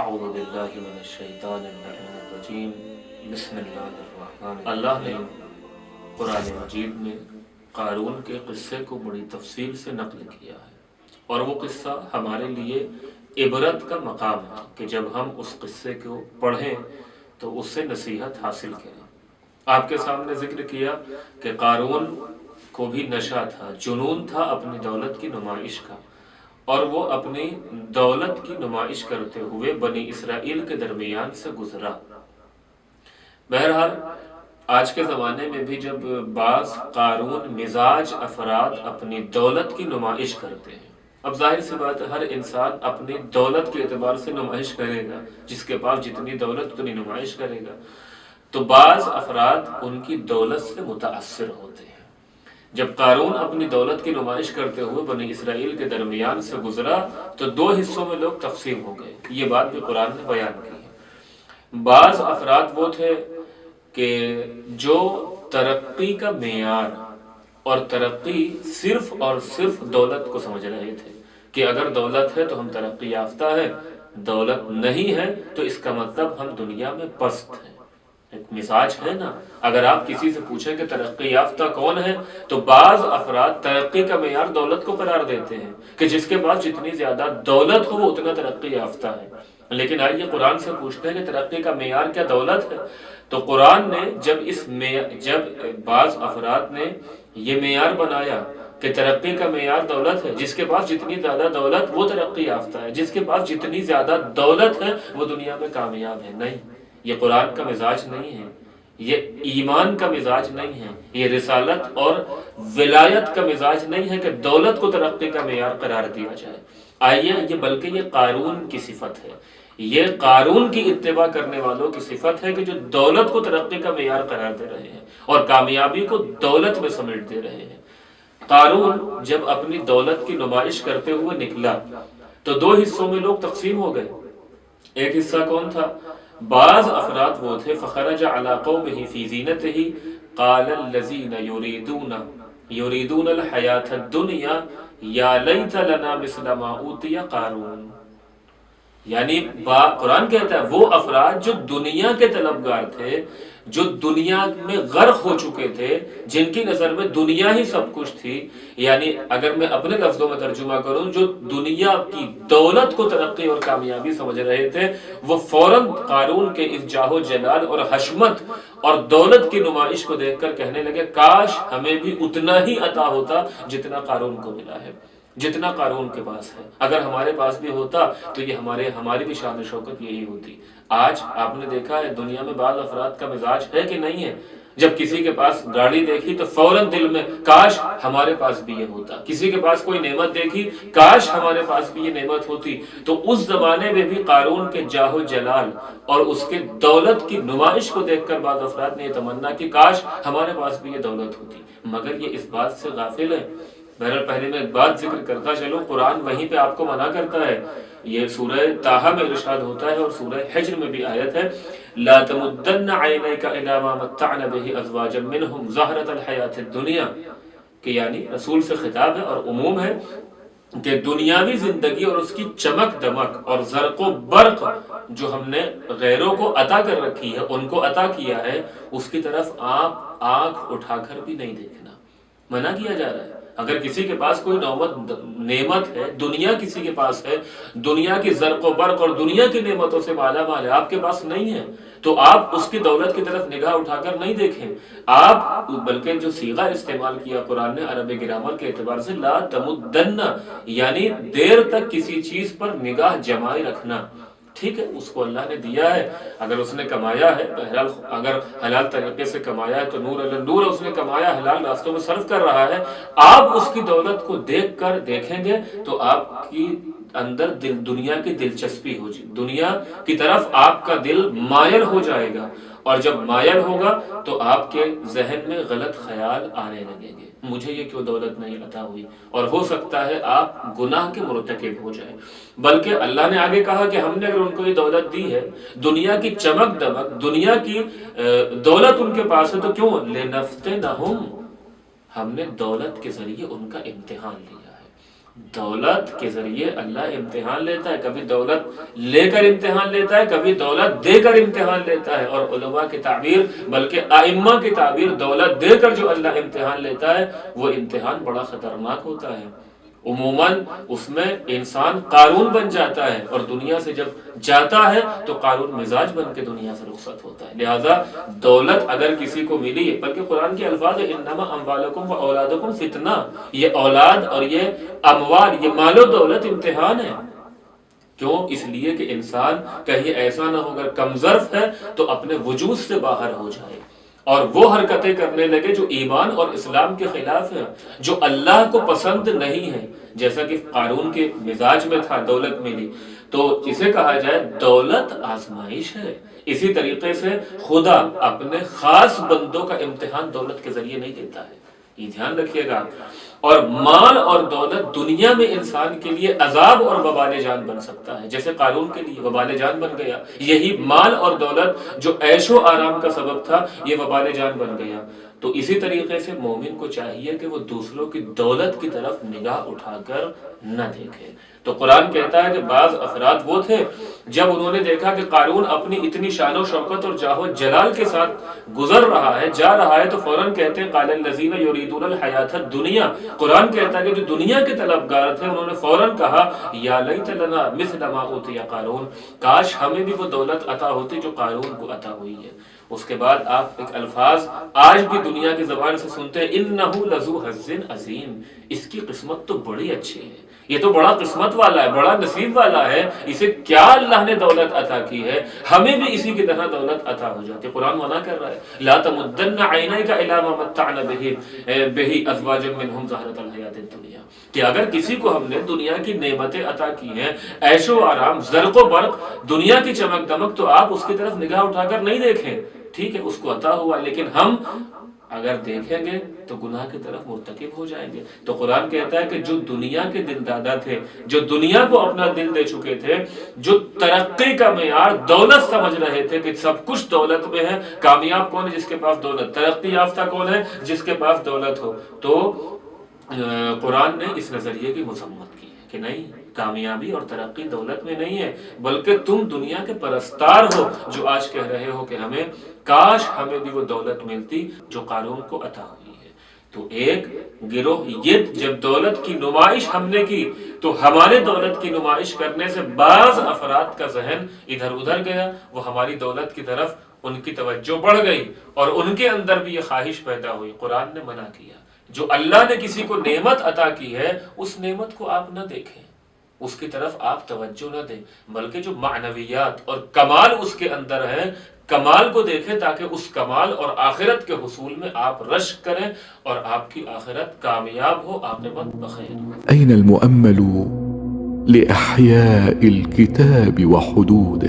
اعوذ باللہ من الشیطان الرجیم بسم اللہ الرحمن اللہ نے قرآن مجید میں قارون کے قصے کو بڑی تفصیل سے نقل کیا ہے، اور وہ قصہ ہمارے لیے عبرت کا مقام ہے کہ جب ہم اس قصے کو پڑھیں تو اس سے نصیحت حاصل کریں۔ آپ کے سامنے ذکر کیا کہ قارون کو بھی نشہ تھا، جنون تھا اپنی دولت کی نمائش کا، اور وہ اپنی دولت کی نمائش کرتے ہوئے بنی اسرائیل کے درمیان سے گزرا۔ بہرحال آج کے زمانے میں بھی جب بعض قارون مزاج افراد اپنی دولت کی نمائش کرتے ہیں، اب ظاہر سی بات ہے ہر انسان اپنی دولت کے اعتبار سے نمائش کرے گا، جس کے پاس جتنی دولت اتنی نمائش کرے گا، تو بعض افراد ان کی دولت سے متاثر ہوتے ہیں۔ جب قارون اپنی دولت کی نمائش کرتے ہوئے بنی اسرائیل کے درمیان سے گزرا تو دو حصوں میں لوگ تقسیم ہو گئے، یہ بات بھی قرآن نے بیان کی ہے۔ بعض افراد وہ تھے کہ جو ترقی کا معیار اور ترقی صرف اور صرف دولت کو سمجھ رہے تھے کہ اگر دولت ہے تو ہم ترقی یافتہ ہے، دولت نہیں ہے تو اس کا مطلب ہم دنیا میں پست ہیں۔ ایک مزاج ہے نا، اگر آپ کسی سے پوچھیں کہ ترقی یافتہ کون ہے تو بعض افراد ترقی کا معیار دولت کو قرار دیتے ہیں کہ جس کے پاس جتنی زیادہ دولت ہو وہ اتنا ترقی یافتہ ہے۔ لیکن آئیے قرآن سے پوچھتے ہیں کہ ترقی کا معیار کیا دولت ہے؟ تو قرآن نے جب بعض افراد نے یہ معیار بنایا کہ ترقی کا معیار دولت ہے، جس کے پاس جتنی زیادہ دولت وہ ترقی یافتہ ہے، جس کے پاس جتنی زیادہ دولت ہے وہ دنیا میں کامیاب ہے، نہیں، یہ قرآن کا مزاج نہیں ہے، یہ ایمان کا مزاج نہیں ہے، یہ رسالت اور ولایت کا مزاج نہیں ہے کہ دولت کو ترقی کا معیار قرار دیا جائے۔ آئیے یہ بلکہ یہ قارون کی صفت ہے، یہ قارون کی اتباع کرنے والوں کی صفت ہے کہ جو دولت کو ترقی کا معیار قرار دے رہے ہیں اور کامیابی کو دولت میں سمیٹ دے رہے ہیں۔ قارون جب اپنی دولت کی نمائش کرتے ہوئے نکلا تو دو حصوں میں لوگ تقسیم ہو گئے۔ ایک حصہ کون تھا؟ بعض افراد وہ تھے فخرج علی قومہ فی زینتہ قال الذین یریدون الحیاۃ الدنیا یا لیت لنا مثل ما اوتی قارون، یعنی قرآن کہتا ہے وہ افراد جو دنیا کے طلبگار تھے، جو دنیا میں غرق ہو چکے تھے، جن کی نظر میں دنیا ہی سب کچھ تھی، یعنی اگر میں اپنے لفظوں میں ترجمہ کروں، جو دنیا کی دولت کو ترقی اور کامیابی سمجھ رہے تھے، وہ فوراً قارون کے اس جاہ و جلال اور حشمت اور دولت کی نمائش کو دیکھ کر کہنے لگے کاش ہمیں بھی اتنا ہی عطا ہوتا جتنا قارون کو ملا ہے، جتنا قارون کے پاس ہے۔ اگر ہمارے پاس بھی ہوتا تو یہ ہماری بھی شان و شوکت یہی ہوتی۔ آج آپ نے دیکھا ہے دنیا میں بعض افراد کا مزاج ہے کہ نہیں ہے، جب کسی کے پاس گاڑی دیکھی تو فوراً دل میں کاش ہمارے پاس بھی یہ ہوتا، کسی کے پاس کوئی نعمت دیکھی کاش ہمارے پاس بھی یہ نعمت ہوتی۔ تو اس زمانے میں بھی قارون کے جاہ و جلال اور اس کے دولت کی نمائش کو دیکھ کر بعض افراد نے یہ تمنا کہ کاش ہمارے پاس بھی یہ دولت ہوتی، مگر یہ اس بات سے غافل ہے۔ بہرحال پہلے میں ایک بات ذکر کرتا چلوں، قرآن وہیں پہ آپ کو منع کرتا ہے، یہ سورہ طٰہٰ میں ارشاد ہوتا ہے اور سورہ حجر میں بھی آیت ہے لا تمدن عینیک الی ما متعنا بہ ازواجا منہم زہرۃ الحیاۃ الدنیا، کہ یعنی رسول سے خطاب ہے اور عموم ہے کہ دنیاوی زندگی اور اس کی چمک دمک اور زرق و برق جو ہم نے غیروں کو عطا کر رکھی ہے، ان کو عطا کیا ہے، اس کی طرف آپ آنکھ اٹھا کر بھی نہیں دیکھنا، منع کیا جا رہا ہے۔ اگر کسی کے پاس کوئی نعمت ہے، دنیا کسی کے پاس ہے، دنیا کی زرق و برق اور دنیا کی نعمتوں سے مالا مال ہے، آپ کے پاس نہیں ہے، تو آپ اس کی دولت کی طرف نگاہ اٹھا کر نہیں دیکھیں، آپ بلکہ جو صیغہ استعمال کیا قرآن نے عربی گرامر کے اعتبار سے لا تمدن، یعنی دیر تک کسی چیز پر نگاہ جمائے رکھنا، ٹھیک ہے، اس کو اللہ نے دیا ہے، اگر اس نے کمایا ہے، بہرحال اگر حلال طریقے سے کمایا ہے تو نور علی نور، اس نے کمایا حلال راستوں میں صرف کر رہا ہے، آپ اس کی دولت کو دیکھ کر دیکھیں گے تو آپ کی اندر دنیا کی دلچسپی ہو جائے، دنیا کی طرف آپ کا دل مائل ہو جائے گا، اور جب مائل ہوگا تو آپ کے ذہن میں غلط خیال آنے لگیں گے، مجھے یہ کیوں دولت نہیں عطا ہوئی، اور ہو سکتا ہے آپ گناہ کے مرتکب ہو جائیں۔ بلکہ اللہ نے آگے کہا کہ ہم نے اگر ان کو یہ دولت دی ہے، دنیا کی چمک دمک، دنیا کی دولت ان کے پاس ہے، تو کیوں لنفتنہم، ہم نے دولت کے ذریعے ان کا امتحان لیا ہے۔ دولت کے ذریعے اللہ امتحان لیتا ہے، کبھی دولت لے کر امتحان لیتا ہے، کبھی دولت دے کر امتحان لیتا ہے. اور علماء کی تعبیر، بلکہ ائمہ کی تعبیر، دولت دے کر جو اللہ امتحان لیتا ہے وہ امتحان بڑا خطرناک ہوتا ہے. عموماً اس میں انسان قارون بن جاتا ہے، اور دنیا سے جب جاتا ہے تو قارون مزاج بن کے دنیا سے رخصت ہوتا ہے. لہذا دولت اگر کسی کو ملی ہے، بلکہ قرآن کے الفاظ ہے انما اموالکم و اولادکم فتنہ، یہ اولاد اور یہ اموال، یہ مال و دولت امتحان ہے. کیوں؟ اس لیے کہ انسان کہیں ایسا نہ ہو اگر کم ظرف ہے تو اپنے وجود سے باہر ہو جائے اور وہ حرکتیں کرنے لگے جو ایمان اور اسلام کے خلاف ہیں، جو اللہ کو پسند نہیں ہے. جیسا کہ قارون کے مزاج میں تھا، دولت ملی تو اسے کہا جائے دولت آزمائش ہے. اسی طریقے سے خدا اپنے خاص بندوں کا امتحان دولت کے ذریعے نہیں دیتا ہے، یہ دھیان رکھیے گا. اور مال اور دولت دنیا میں انسان کے لیے عذاب اور وبال جان بن سکتا ہے، جیسے قارون کے لیے وبال جان بن گیا. یہی مال اور دولت جو عیش و آرام کا سبب تھا، یہ وبال جان بن گیا. تو اسی طریقے سے مومن کو چاہیے کہ وہ دوسروں کی دولت کی طرف نگاہ اٹھا کر نہ دیکھے. تو قرآن کہتا ہے کہ بعض افراد وہ تھے جب انہوں نے دیکھا کہ قارون اپنی اتنی شان و شوکت اور جاہ و جلال کے ساتھ گزر رہا ہے، جا رہا ہے، تو فوراً کہتے ہیں قال الذین یریدون الحیاۃ الدنیا. قرآن کہتا ہے کہ جو دنیا کے طلبگار تھے انہوں نے فوراً کہا یا لیت لنا مثل ما اوتی قارون، کاش ہمیں بھی وہ دولت عطا ہوتی جو قارون کو عطا ہوئی ہے. اس کے بعد آپ ایک الفاظ آج بھی دنیا کی زبان سے سنتے ہیں، انہ لذو حظ عظیم، اس کی قسمت تو بڑی اچھی ہے، یہ تو بڑا قسمت والا ہے، بڑا نصیب والا ہے، اسے کیا اللہ نے دولت عطا کی ہے، ہمیں بھی اسی کی طرح دولت عطا ہو جاتی. قرآن منع کر رہا ہے لا تمدن عینیک الی ما متعنا بہ ازواجا منہم زہرۃ الحیاۃ الدنیا، کہ اگر کسی کو ہم نے دنیا کی نعمتیں عطا کی ہیں، عیش و آرام، زرق و برق، دنیا کی چمک دمک، تو آپ اس کی طرف نگاہ اٹھا کر نہیں دیکھیں. ٹھیک ہے اس کو عطا ہوا، لیکن ہم اگر دیکھیں گے تو گناہ کی طرف مرتکب ہو جائیں گے. تو قرآن کہتا ہے کہ جو دنیا کے دل دادا تھے، جو دنیا کو اپنا دل دے چکے تھے، جو ترقی کا معیار دولت سمجھ رہے تھے کہ سب کچھ دولت میں ہے، کامیاب کون ہے جس کے پاس دولت، ترقی یافتہ کون ہے جس کے پاس دولت ہو. تو قرآن نے اس نظریے کی مذمت کی ہے کہ نہیں، کامیابی اور ترقی دولت میں نہیں ہے، بلکہ تم دنیا کے پرستار ہو جو آج کہہ رہے ہو کہ ہمیں کاش ہمیں بھی وہ دولت ملتی جو قارون کو عطا ہوئی ہے. تو ایک گروہ یہ جب دولت کی نمائش ہم نے کی تو ہمارے دولت کی نمائش کرنے سے بعض افراد کا ذہن ادھر ادھر گیا، وہ ہماری دولت کی طرف ان کی توجہ بڑھ گئی اور ان کے اندر بھی یہ خواہش پیدا ہوئی. قرآن نے منع کیا، جو اللہ نے کسی کو نعمت عطا کی ہے اس نعمت کو آپ نہ دیکھیں، اس کی طرف آپ توجہ نہ دیں، بلکہ جو معنویات اور کمال اس کے اندر ہیں، کمال کو دیکھیں تاکہ اس کمال اور آخرت کے حصول میں آپ رشک کریں اور آپ کی آخرت کامیاب ہو، عاقبت بخیر ہو. أين المؤمل لإحياء الكتاب وحدوده؟